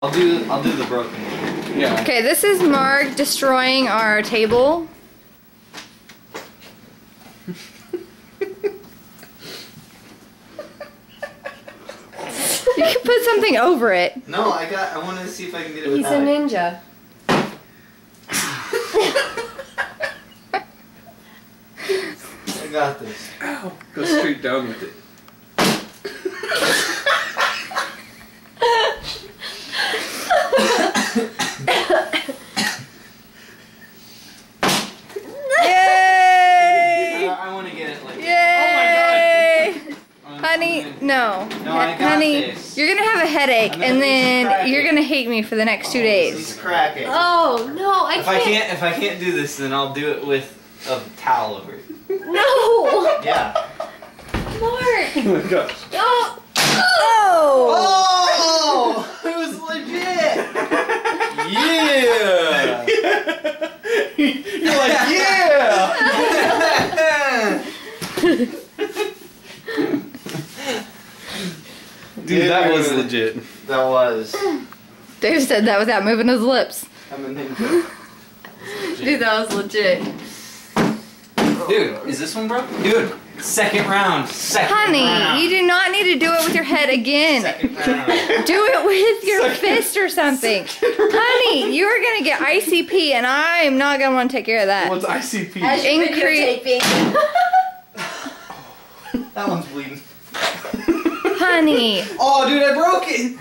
I'll do the broken one. Yeah. Okay, this is Mark destroying our table. You can put something over it. No, I wanted to see if I can get it He's a ninja. I got this. Ow. Go straight down with it. Yay! I want to get it like. Yay! Oh my god. Honey, no. No, I got Honey, this. you're gonna have a headache I'm gonna and crack then you're it. gonna hate me for the next 2 days. Let's crack it. Oh no, I can't. If I can't do this, then I'll do it with a towel over it. No, Yeah. Mark. Oh my gosh. Oh. Oh! Oh! It was legit! Yeah! You're like, yeah! Dude, that was legit. That was. Dave said that without moving his lips. I'm a ninja. Dude, that was legit. Dude, is this one broken? Dude, second round. Honey, round. you do not need to do it with your head again. Second round. Do it with your fist or something. Honey, you are going to get ICP and I'm not going to want to take care of that. What's ICP? As you're Increase- videotaping. That one's bleeding. Honey. Oh, dude, I broke it!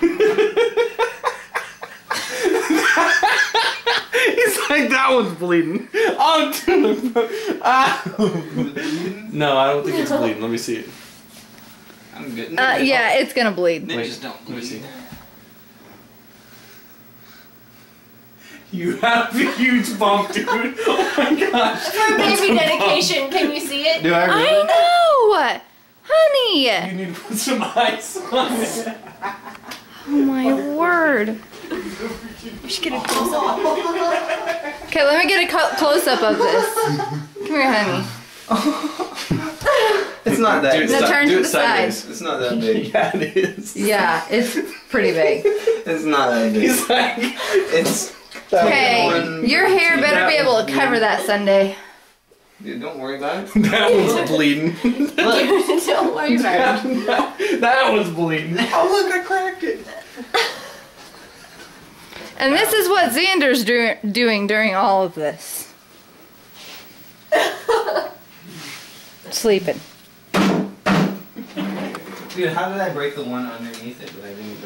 He's like, that one's bleeding. Oh, dude. No, I don't think it's bleeding. Let me see it. I'm good. Yeah, it's going to bleed. Ninjas don't Let me bleed. see. You have a huge bump, dude. Oh my gosh. For baby dedication, can you see it? Do I really? I know! Honey! You need to put some ice on it. Oh my word. We should get a close up. Okay, let me get a close-up of this. Come here, honey. It's not that. Dude, No, stop. turn Do to it the side. sideways. It's not that big. Yeah, it is. Yeah, it's pretty big. It's not that big. He's like, It's. that Okay, one- your hair better be able to cover that Sunday. Dude, don't worry about it. that one's bleeding. Look. Don't worry about it. That one's bleeding. Oh, look, I cracked it. And this is what Xander's doing during all of this. Sleeping. Dude, how did I break the one underneath it that I didn't